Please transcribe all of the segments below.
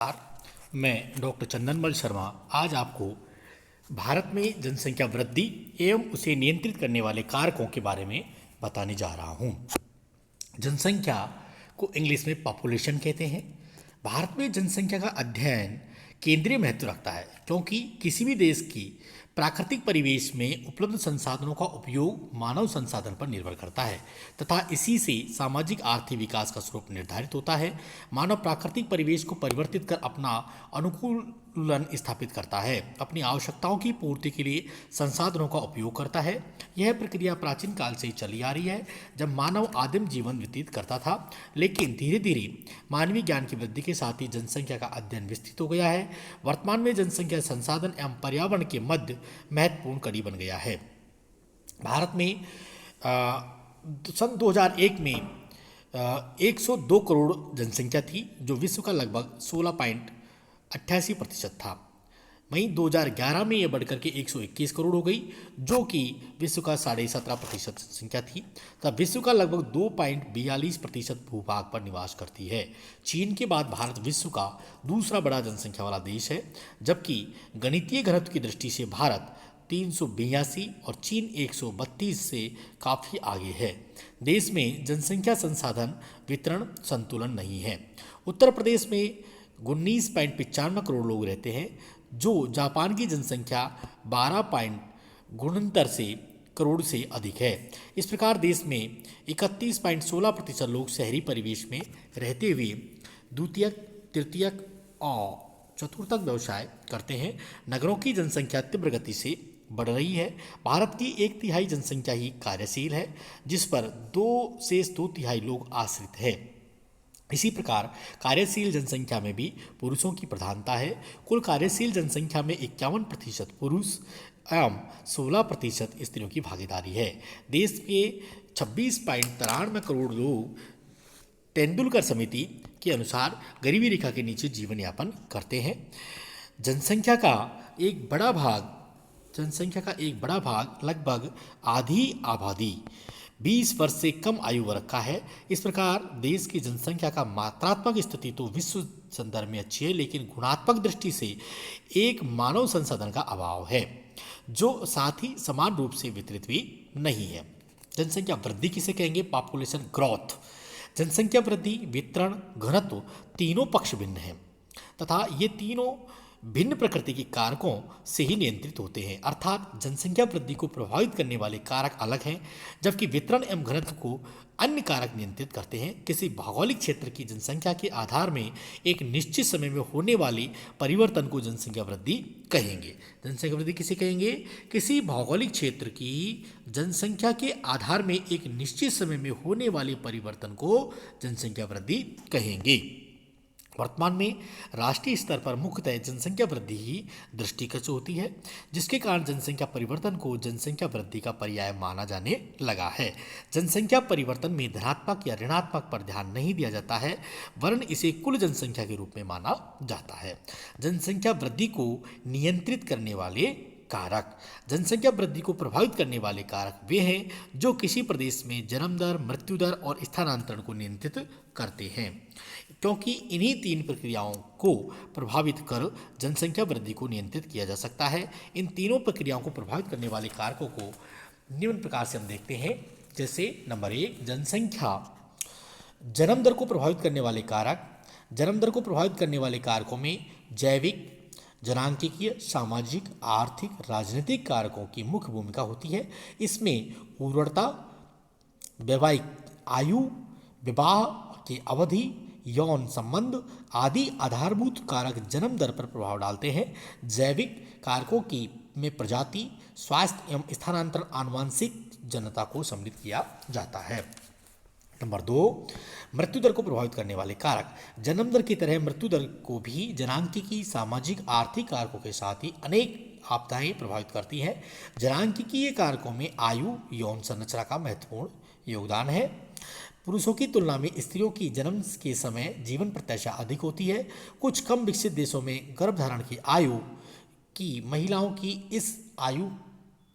नमस्कार। मैं डॉक्टर चंदनमल शर्मा आज आपको भारत में जनसंख्या वृद्धि एवं उसे नियंत्रित करने वाले कारकों के बारे में बताने जा रहा हूँ। जनसंख्या को इंग्लिश में पॉपुलेशन कहते हैं। भारत में जनसंख्या का अध्ययन केंद्रीय महत्व रखता है क्योंकि किसी भी देश की प्राकृतिक परिवेश में उपलब्ध संसाधनों का उपयोग मानव संसाधन पर निर्भर करता है तथा इसी से सामाजिक आर्थिक विकास का स्वरूप निर्धारित होता है। मानव प्राकृतिक परिवेश को परिवर्तित कर अपना अनुकूलन स्थापित करता है, अपनी आवश्यकताओं की पूर्ति के लिए संसाधनों का उपयोग करता है। यह प्रक्रिया प्राचीन काल से ही चली आ रही है, जब मानव आदिम जीवन व्यतीत करता था, लेकिन धीरे धीरे मानवीय ज्ञान की वृद्धि के साथ ही जनसंख्या का अध्ययन विस्तृत हो गया है। वर्तमान में जनसंख्या संसाधन एवं पर्यावरण के मध्य महत्वपूर्ण कड़ी बन गया है। भारत में सन 2001 में 102 करोड़ जनसंख्या थी, जो विश्व का लगभग 16.88% था। वहीं 2011 में यह बढ़कर के 121 करोड़ हो गई, जो कि विश्व का 17.5% जनसंख्या थी। तब विश्व का लगभग 2.42% भूभाग पर निवास करती है। चीन के बाद भारत विश्व का दूसरा बड़ा जनसंख्या वाला देश है, जबकि गणितीय घनत्व की दृष्टि से भारत 382 और चीन 132 से काफ़ी आगे है। देश में जनसंख्या संसाधन वितरण संतुलन नहीं है। उत्तर प्रदेश में 19.95 करोड़ लोग रहते हैं, जो जापान की जनसंख्या 12 से करोड़ से अधिक है। इस प्रकार देश में 31.16% लोग शहरी परिवेश में रहते हुए द्वितीयक, तृतीयक और चतुर्थक व्यवसाय करते हैं। नगरों की जनसंख्या तीव्र गति से बढ़ रही है। भारत की 1/3 जनसंख्या ही कार्यशील है, जिस पर 2 लोग आश्रित है। इसी प्रकार कार्यशील जनसंख्या में भी पुरुषों की प्रधानता है। कुल कार्यशील जनसंख्या में 51% पुरुष एवं 16% स्त्रियों की भागीदारी है। देश के 26.93 करोड़ लोग तेंदुलकर समिति के अनुसार गरीबी रेखा के नीचे जीवन यापन करते हैं। जनसंख्या का एक बड़ा भाग लगभग आधी आबादी 20 वर्ष से कम आयु वर्ग का है। इस प्रकार देश की जनसंख्या का मात्रात्मक स्थिति तो विश्व संदर्भ में अच्छी है, लेकिन गुणात्मक दृष्टि से एक मानव संसाधन का अभाव है, जो साथ ही समान रूप से वितरित भी नहीं है। जनसंख्या वृद्धि किसे कहेंगे? Population growth. जनसंख्या वृद्धि, वितरण, घनत्व तीनों पक्ष भिन्न हैं तथा ये तीनों भिन्न प्रकृति के कारकों से ही नियंत्रित होते हैं। अर्थात जनसंख्या वृद्धि को प्रभावित करने वाले कारक अलग हैं, जबकि वितरण एवं घनत्व को अन्य कारक नियंत्रित करते हैं। किसी भौगोलिक क्षेत्र की जनसंख्या के आधार में एक निश्चित समय में होने वाली परिवर्तन को जनसंख्या वृद्धि कहेंगे। जनसंख्या वृद्धि किसे कहेंगे? किसी भौगोलिक क्षेत्र की जनसंख्या के आधार में एक निश्चित समय में होने वाले परिवर्तन को जनसंख्या वृद्धि कहेंगे। वर्तमान में राष्ट्रीय स्तर पर मुख्यतः जनसंख्या वृद्धि ही दृष्टिगत होती है, जिसके कारण जनसंख्या परिवर्तन को जनसंख्या वृद्धि का पर्याय माना जाने लगा है। जनसंख्या परिवर्तन में धनात्मक या ऋणात्मक पर ध्यान नहीं दिया जाता है, वरन इसे कुल जनसंख्या के रूप में माना जाता है। जनसंख्या वृद्धि को नियंत्रित करने वाले कारक। जनसंख्या वृद्धि को प्रभावित करने वाले कारक वे हैं जो किसी प्रदेश में जन्म दर, मृत्यु दर और स्थानांतरण को नियंत्रित करते हैं, क्योंकि इन्हीं 3 प्रक्रियाओं को प्रभावित कर जनसंख्या वृद्धि को नियंत्रित किया जा सकता है। इन तीनों प्रक्रियाओं को प्रभावित करने वाले कारकों को निम्न प्रकार से हम देखते हैं। जैसे नंबर 1, जनसंख्या जन्म दर को प्रभावित करने वाले कारक। जन्म दर को प्रभावित करने वाले कारकों में जैविक, जनांकिकीय, सामाजिक, आर्थिक, राजनीतिक कारकों की मुख्य भूमिका होती है। इसमें उर्वरता, वैवाहिक आयु, विवाह की अवधि, यौन संबंध आदि आधारभूत कारक जन्म दर पर प्रभाव डालते हैं। जैविक कारकों की में प्रजाति, स्वास्थ्य एवं स्थानांतरण, आनुवंशिक जनता को सम्मिलित किया जाता है। नंबर 2, मृत्यु दर को प्रभावित करने वाले कारक। जन्म दर की तरह मृत्यु दर को भी जनांकिकी, सामाजिक, आर्थिक कारकों के साथ ही अनेक आपदाएं प्रभावित करती हैं। जनांकिकीय कारकों में आयु, यौन संरचना का महत्वपूर्ण योगदान है। पुरुषों की तुलना में स्त्रियों की जन्म के समय जीवन प्रत्याशा अधिक होती है। कुछ कम विकसित देशों में गर्भधारण की आयु की महिलाओं की इस आयु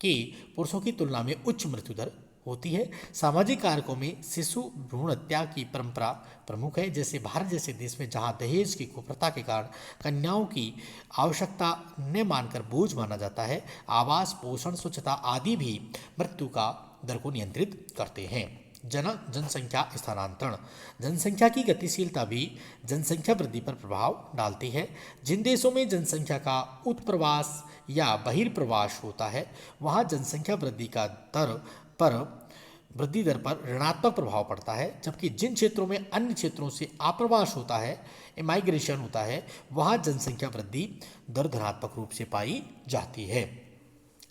के पुरुषों की तुलना में उच्च मृत्यु दर होती है। सामाजिक कारकों में शिशु भ्रूण हत्या की परंपरा प्रमुख है। जैसे भारत जैसे देश में जहां दहेज की कुप्रथा के कारण कन्याओं की आवश्यकता न मानकर बोझ माना जाता है, आवास, पोषण, स्वच्छता आदि भी मृत्यु का दर को नियंत्रित करते हैं। जनसंख्या स्थानांतरण। जनसंख्या की गतिशीलता भी जनसंख्या वृद्धि पर प्रभाव डालती है। जिन देशों में जनसंख्या का उत्प्रवास या बहिर्प्रवास होता है, वहाँ जनसंख्या वृद्धि दर पर ऋणात्मक प्रभाव पड़ता है, जबकि जिन क्षेत्रों में अन्य क्षेत्रों से आप्रवास होता है, माइग्रेशन होता है, वहाँ जनसंख्या वृद्धि दर धनात्मक रूप से पाई जाती है।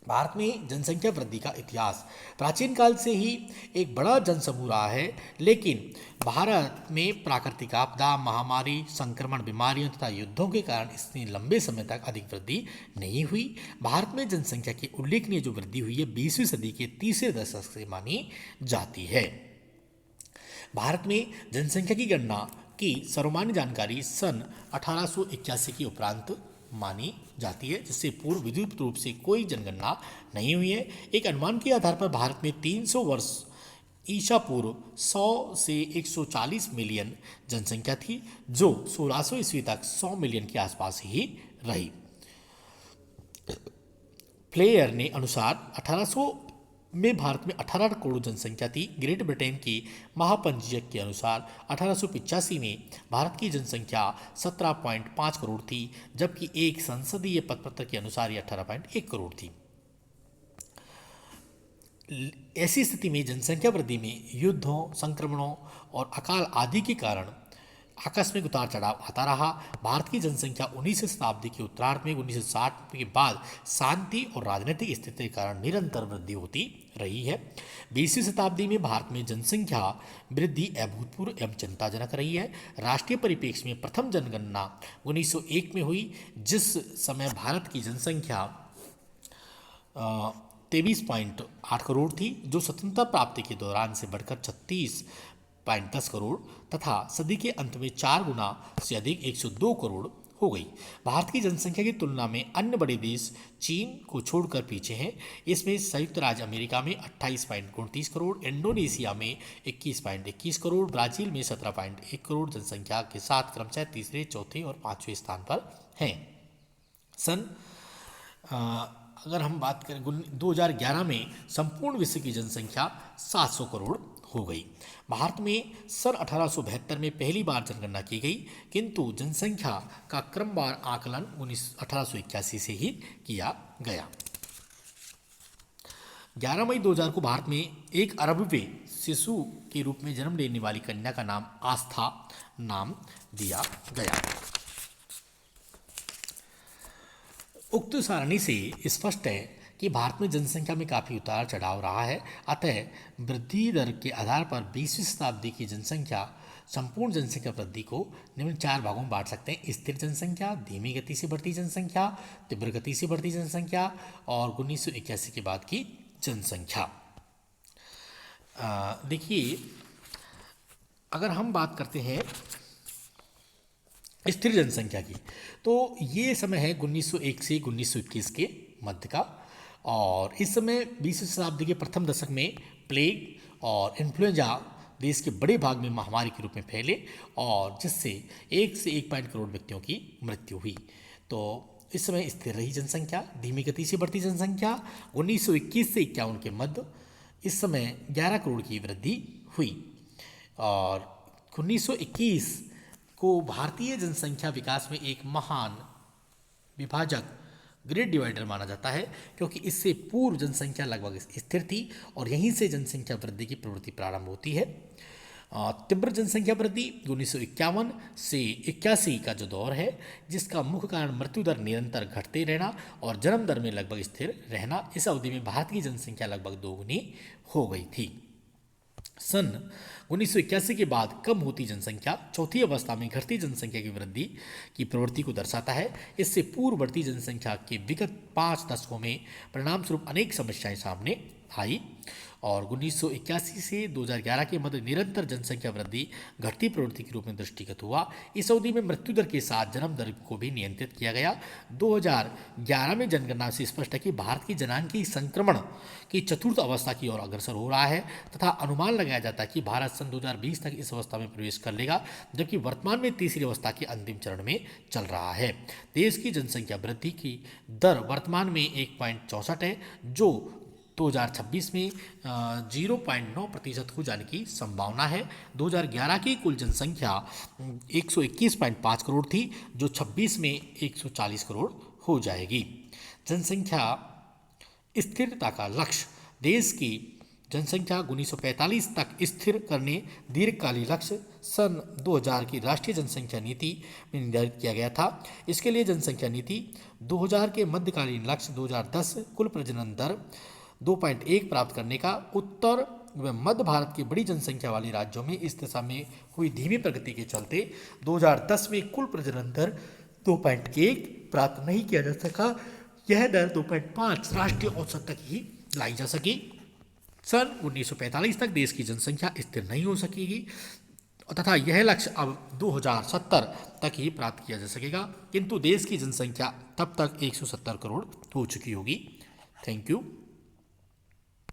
भारत में जनसंख्या वृद्धि का इतिहास प्राचीन काल से ही एक बड़ा जनसमूह रहा है, लेकिन भारत में प्राकृतिक आपदा, महामारी, संक्रमण, बीमारियों तथा युद्धों के कारण इतनी लंबे समय तक अधिक वृद्धि नहीं हुई। भारत में जनसंख्या की उल्लेखनीय जो वृद्धि हुई है 20वीं सदी के तीसरे दशक से मानी जाती है। भारत में जनसंख्या की गणना की सर्वमान्य जानकारी सन 1881 के उपरांत मानी जाती है, जिससे पूर्व विद्युत रूप से कोई जनगणना नहीं हुई है। एक अनुमान के आधार पर भारत में 300 वर्ष ईसा पूर्व 100 से 140 मिलियन जनसंख्या थी, जो 1600 ईस्वी तक 100 मिलियन के आसपास ही रही। फ्लेयर ने अनुसार 1800 में भारत में 18 करोड़ जनसंख्या थी। ग्रेट ब्रिटेन के महापंजीयक के अनुसार 1885 में भारत की जनसंख्या 17.5 करोड़ थी, जबकि एक संसदीय पत्रपत्र के अनुसार ये 18.1 करोड़ थी। ऐसी स्थिति में जनसंख्या वृद्धि में युद्धों, संक्रमणों और अकाल आदि के कारण आकस्मिक उतार चढ़ाव आता रहा। भारत की जनसंख्या 19वीं शताब्दी के उत्तरार्ध में 1960 के बाद शांति और राजनीतिक स्थिति के कारण निरंतर वृद्धि होती रही है। 20वीं शताब्दी में भारत में जनसंख्या वृद्धि अभूतपूर्व एवं चिंताजनक रही है। राष्ट्रीय परिप्रेक्ष्य में प्रथम जनगणना 1901 में हुई, जिस समय भारत की जनसंख्या 23.8 करोड़ थी, जो स्वतंत्रता प्राप्ति के दौरान से बढ़कर 36.10 करोड़ तथा सदी के अंत में 4 गुना से अधिक 102 करोड़ हो गई। भारत की जनसंख्या की तुलना में अन्य बड़े देश चीन को छोड़कर पीछे हैं। इसमें संयुक्त राज्य अमेरिका में 28.29 करोड़, इंडोनेशिया में 21.21 करोड़, ब्राजील में 17.1 करोड़ जनसंख्या के साथ क्रमशः तीसरे, चौथे और पांचवें स्थान पर हैं। अगर हम बात करें 2011 में संपूर्ण विश्व की जनसंख्या 700 करोड़ हो गई। भारत में सन 1872 में पहली बार जनगणना की गई, किंतु जनसंख्या का क्रमवार आकलन 1881 से ही किया गया। 11 मई 2000 को भारत में 1 अरबवें शिशु के रूप में जन्म लेने वाली कन्या का नाम आस्था नाम दिया गया। उक्त सारणी से स्पष्ट है कि भारत में जनसंख्या में काफ़ी उतार चढ़ाव रहा है। अतः वृद्धि दर के आधार पर 20वीं शताब्दी की जनसंख्या संपूर्ण जनसंख्या वृद्धि को निम्न 4 भागों में बांट सकते हैं: स्थिर जनसंख्या, धीमी गति से बढ़ती जनसंख्या, तीव्र गति से बढ़ती जनसंख्या और 1981 के बाद की जनसंख्या। देखिए, अगर हम बात करते हैं स्थिर जनसंख्या की, तो ये समय है 1901 से 1921 के मध्य का, और इस समय 20वीं शताब्दी के प्रथम दशक में प्लेग और इन्फ्लुएंजा देश के बड़े भाग में महामारी के रूप में फैले और जिससे 1 से 1 करोड़ व्यक्तियों की मृत्यु हुई। तो इस समय स्थिर रही जनसंख्या, धीमी गति से बढ़ती जनसंख्या 1921 से 51 के मध्य इस समय 11 करोड़ की वृद्धि हुई और 1921 को भारतीय जनसंख्या विकास में एक महान विभाजक, ग्रेट डिवाइडर माना जाता है, क्योंकि इससे पूर्व जनसंख्या लगभग स्थिर थी और यहीं से जनसंख्या वृद्धि की प्रवृत्ति प्रारंभ होती है। तीव्र जनसंख्या वृद्धि 1951 से 81 का जो दौर है, जिसका मुख्य कारण मृत्यु दर निरंतर घटते रहना और जन्म दर में लगभग स्थिर रहना। इस अवधि में भारत की जनसंख्या लगभग 2 गुनी हो गई थी। सन 1981 के बाद कम होती जनसंख्या चौथी अवस्था में घटती जनसंख्या की वृद्धि की प्रवृत्ति को दर्शाता है। इससे पूर्व बढ़ती जनसंख्या के विगत 5 दशकों में परिणाम स्वरूप अनेक समस्याएं सामने आई और 1981 से 2011 के मध्य निरंतर जनसंख्या वृद्धि घटती प्रवृत्ति के रूप में दृष्टिगत हुआ। इस अवधि में मृत्यु दर के साथ जन्म दर को भी नियंत्रित किया गया। 2011 में जनगणना से स्पष्ट है कि भारत की जनांकी संक्रमण की चतुर्थ अवस्था की ओर अग्रसर हो रहा है तथा अनुमान लगाया जाता है कि भारत सन 2020 तक इस अवस्था में प्रवेश कर लेगा, जबकि वर्तमान में तीसरी अवस्था के अंतिम चरण में चल रहा है। देश की जनसंख्या वृद्धि की दर वर्तमान में 1.64 है, जो 2026 में 0.9% हो जाने की संभावना है। 2011 की कुल जनसंख्या 121.5 करोड़ थी, जो 26 में 140 करोड़ हो जाएगी। जनसंख्या स्थिरता का लक्ष्य। देश की जनसंख्या 1945 तक स्थिर करने दीर्घकालीन लक्ष्य सन 2000 की राष्ट्रीय जनसंख्या नीति में निर्धारित किया गया था। इसके लिए जनसंख्या नीति 2000 के मध्यकालीन लक्ष्य 2010 कुल प्रजनन दर 2.1 प्राप्त करने का, उत्तर व मध्य भारत की बड़ी जनसंख्या वाले राज्यों में इस दिशा में हुई धीमी प्रगति के चलते 2010 में कुल प्रजनन दर 2.1 प्राप्त नहीं किया जा सका। यह दर 2.5 राष्ट्रीय औसत तक ही लाई जा सकी। सन 1945 तक देश की जनसंख्या स्थिर नहीं हो सकेगी तथा यह लक्ष्य अब 2070 तक ही प्राप्त किया जा सकेगा, किंतु देश की जनसंख्या तब तक 170 करोड़ हो चुकी होगी। Thank you.